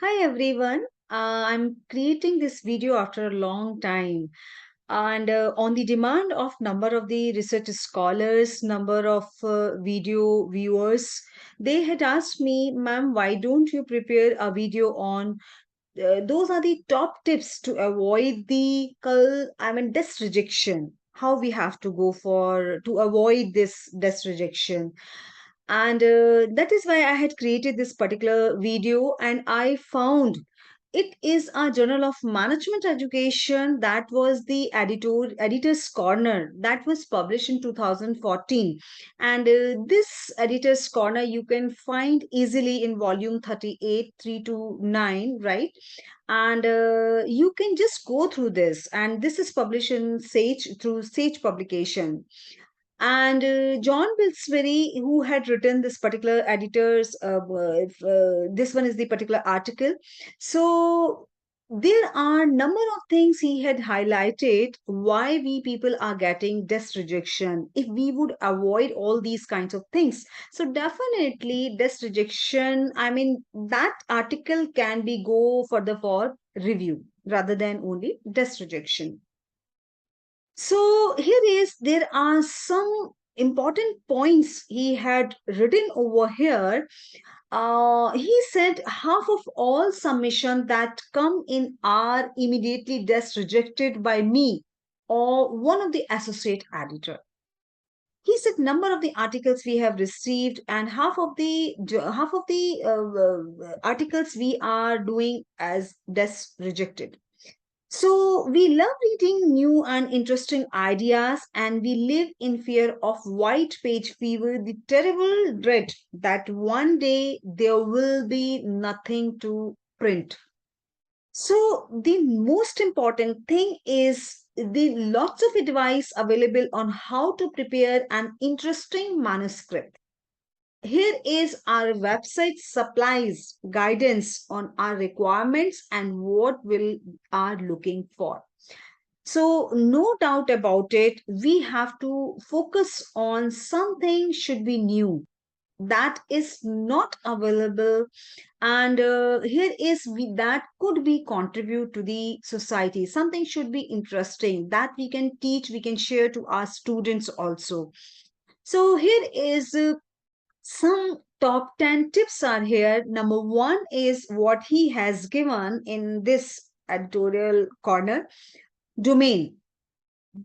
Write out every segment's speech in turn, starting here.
Hi everyone. I'm creating this video after a long time, and on the demand of number of the research scholars, number of video viewers, they had asked me, "Ma'am, why don't you prepare a video on those are the top tips to avoid the desk rejection? How we have to go for to avoid this desk rejection?" And that is why I had created this particular video, and I found it is a journal of management education. That was the editor's corner that was published in 2014, and this editor's corner you can find easily in volume 38 3 to 9, right? And you can just go through this, and this is published in Sage through Sage publication. And John Wilkesberry, who had written this particular editor's, this one is the particular article. So there are number of things he had highlighted why we people are getting desk rejection if we would avoid all these kinds of things. So definitely desk rejection. I mean that article can be go further for review rather than only desk rejection. So here is there are some important points he had written over here. He said half of all submission that come in are immediately just rejected by me or one of the associate editor. He said number of the articles we have received and half of the articles we are doing as desk rejected. So, we love reading new and interesting ideas, and we live in fear of white page fever, the terrible dread that one day there will be nothing to print. So, the most important thing is the lots of advice available on how to prepare an interesting manuscript. Here is our website supplies guidance on our requirements and what we are looking for. So, no doubt about it, we have to focus on something should be new that is not available, and here is that could be contribute to the society. Something should be interesting that we can teach, we can share to our students also. So here is some top 10 tips are here. Number one is what he has given in this editorial corner: domain.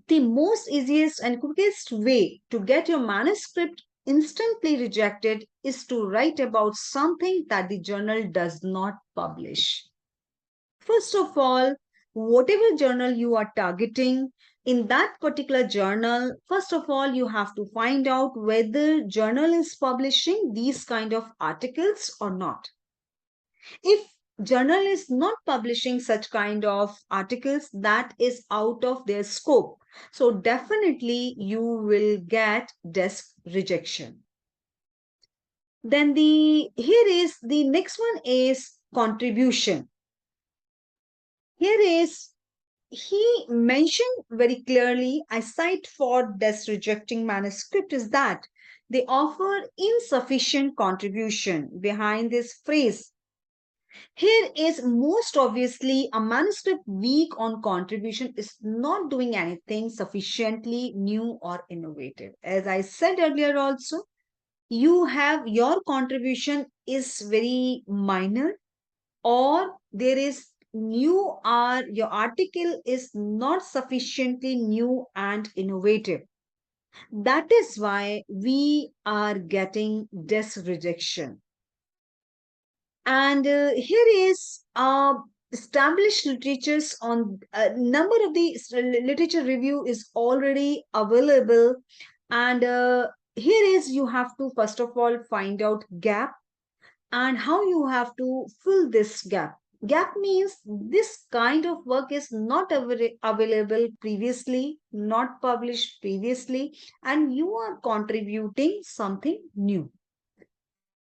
The most easiest and quickest way to get your manuscript instantly rejected is to write about something that the journal does not publish. First of all, whatever journal you are targeting, in that particular journal, first of all, you have to find out whether journal is publishing these kind of articles or not. If journal is not publishing such kind of articles, that is out of their scope, so definitely you will get desk rejection. Then the here is the next one is contribution. Here is he mentioned very clearly, I cite for desk rejecting manuscript is that they offer insufficient contribution. Behind this phrase, here is most obviously a manuscript weak on contribution is not doing anything sufficiently new or innovative. As I said earlier, also, you have your contribution is very minor, or there is new, or your article is not sufficiently new and innovative. That is why we are getting desk rejection. And here is established literatures on a number of the literature review is already available. And here is you have to first of all find out gap and how you have to fill this gap. Gap means this kind of work is not available previously, not published previously, and you are contributing something new.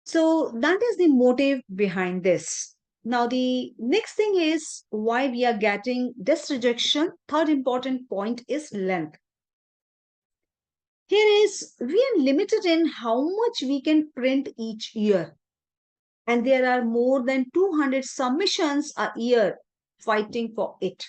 So that is the motive behind this. Now, the next thing is why we are getting this rejection. Third important point is length. Here is we are limited in how much we can print each year. and there are more than 200 submissions a year fighting for it.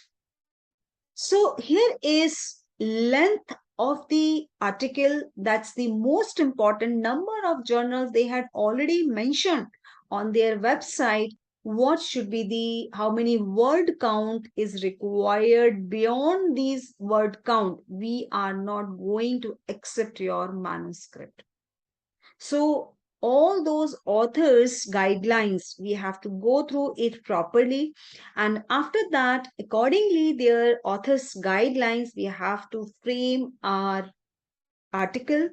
So here is length of the article. That's the most important number of journals they had already mentioned on their website. What should be the how many word count is required? Beyond these word count, we are not going to accept your manuscript. So all those authors guidelines, we have to go through it properly, and after that, accordingly their authors guidelines, we have to frame our article,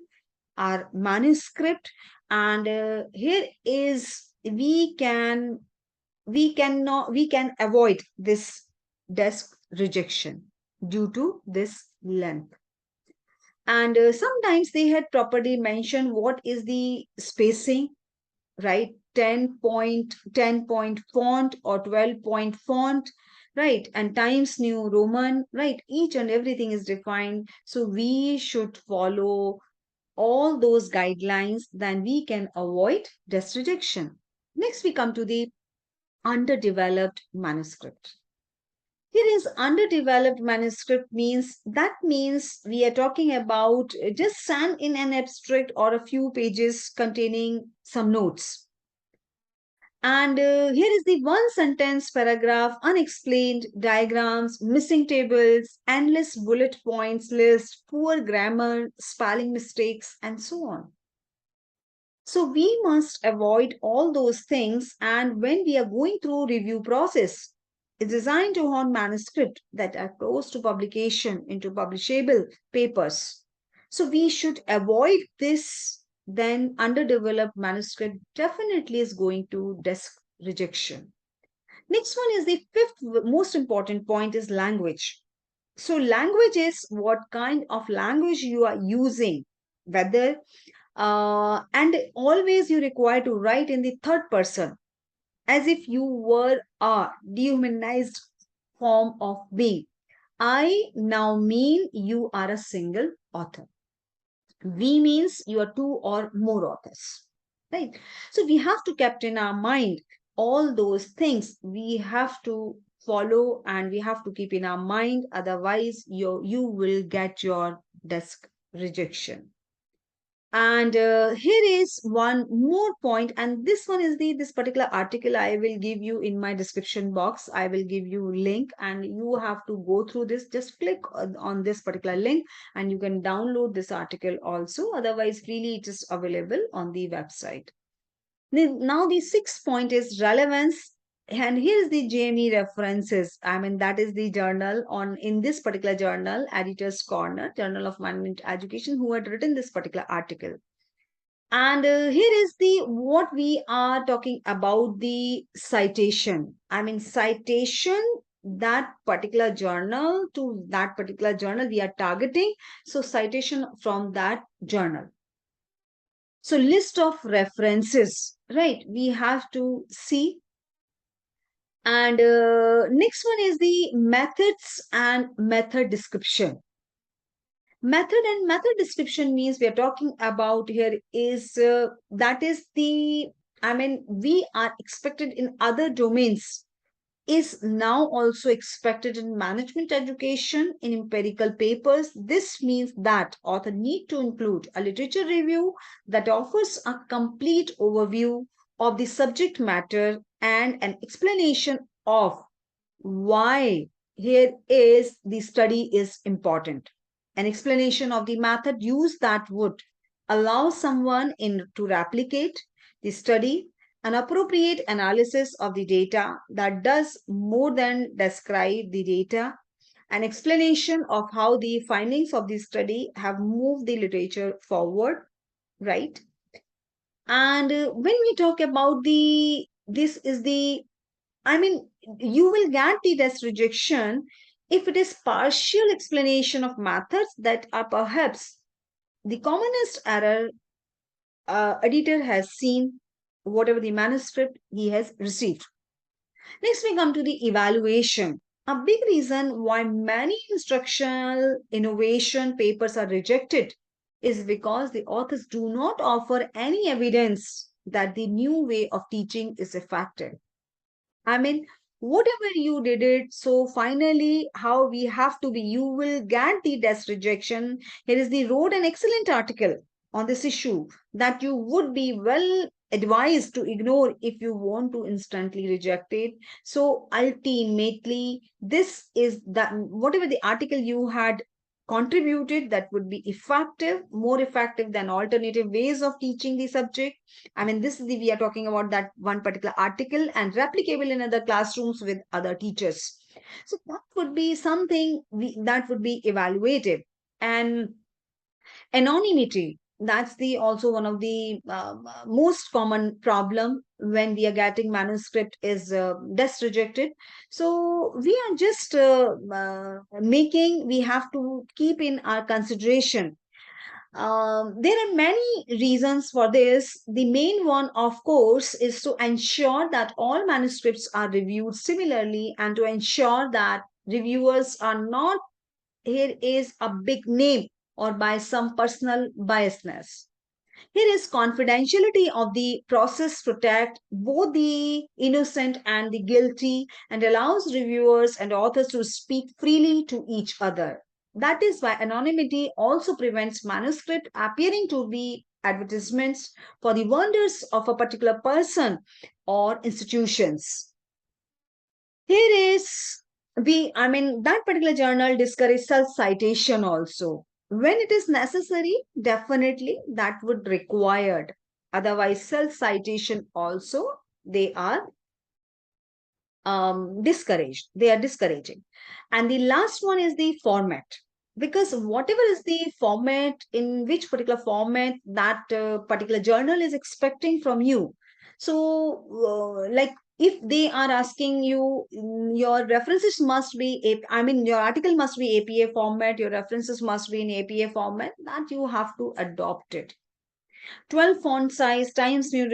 our manuscript. And here is we can avoid this desk rejection due to this length. And sometimes they had properly mentioned what is the spacing, right? 10 point font or 12-point font, right? And Times New Roman, right? Each and everything is defined. So we should follow all those guidelines, then we can avoid desk rejection. Next, we come to the underdeveloped manuscript. Here is underdeveloped manuscript means we are talking about just in an abstract or a few pages containing some notes. And here is the one sentence paragraph, unexplained diagrams, missing tables, endless bullet points list, poor grammar, spelling mistakes, and so on. So we must avoid all those things. And when we are going through review process, it's designed to hone manuscript that are close to publication into publishable papers. So we should avoid this. Then underdeveloped manuscript definitely is going to desk rejection. Next one is the fifth most important point is language. So language is what kind of language you are using, whether and always you require to write in the third person as if you were a dehumanized form of being. I now mean you are a single author. We means you are two or more authors. Right? So we have to keep in our mind all those things we have to follow and we have to keep in our mind. Otherwise, you will get your desk rejection. And here is one more point, and this one is the this particular article I will give you in my description box. I will give you link, and you have to go through this. Just click on this particular link, and you can download this article also. Otherwise, freely it is available on the website. Now the sixth point is relevance. And here's the JME references. I mean, that is the journal on in this particular journal, Editor's Corner, Journal of Management Education, who had written this particular article. And here is the what we are talking about the citation. I mean, citation that particular journal to that particular journal we are targeting. So citation from that journal. So list of references, right? We have to see. And next one is the methods and method description. Method and method description means we are talking about here is that is the, I mean, we are expected in other domains is now also expected in management education in empirical papers. This means that author need to include a literature review that offers a complete overview of the subject matter and an explanation of why here is the study is important. An explanation of the method used that would allow someone in to replicate the study, an appropriate analysis of the data that does more than describe the data, an explanation of how the findings of the study have moved the literature forward, right? And when we talk about the, this is the, I mean, you will get the desk rejection if it is partial explanation of methods that are perhaps the commonest error editor has seen, whatever the manuscript he has received. Next, we come to the evaluation. A big reason why many instructional innovation papers are rejected is because the authors do not offer any evidence that the new way of teaching is effective. I mean, whatever you did it, so finally, how we have to be, you will get the desk rejection. Here is the wrote an excellent article on this issue that you would be well advised to ignore if you want to instantly reject it. So ultimately, this is that whatever the article you had contributed that would be effective, more effective than alternative ways of teaching the subject. I mean, this is the, we are talking about that one particular article and replicable in other classrooms with other teachers. So that would be something that would be evaluated. And anonymity, that's the also one of the most common problem when we are getting manuscript is desk rejected. So we are just making, we have to keep in our consideration. There are many reasons for this. The main one, of course, is to ensure that all manuscripts are reviewed similarly and to ensure that reviewers are not, here is a big name or by some personal biasness. Here is confidentiality of the process protect both the innocent and the guilty and allows reviewers and authors to speak freely to each other. That is why anonymity also prevents manuscript appearing to be advertisements for the wonders of a particular person or institutions. Here is I mean, that particular journal discourages self-citation also. When it is necessary, definitely that would required. Otherwise, self-citation also, they are discouraged. They are discouraging. And the last one is the format. Because whatever is the format, in which particular format that particular journal is expecting from you. So, like if they are asking you, your references must be, I mean, your article must be APA format, your references must be in APA format, that you have to adopt it. 12 font size, Times New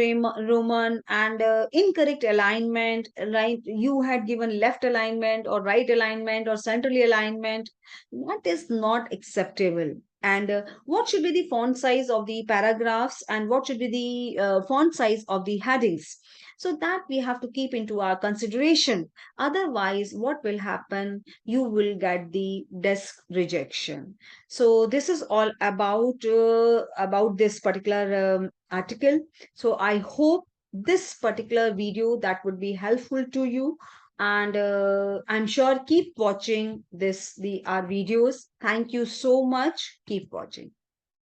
Roman, and incorrect alignment, right? You had given left alignment or right alignment or centrally alignment. That is not acceptable. And what should be the font size of the paragraphs and what should be the font size of the headings? So that we have to keep into our consideration. Otherwise, what will happen? You will get the desk rejection. So this is all about this particular article. So I hope this particular video that would be helpful to you, and I'm sure keep watching this the our videos. Thank you so much. Keep watching.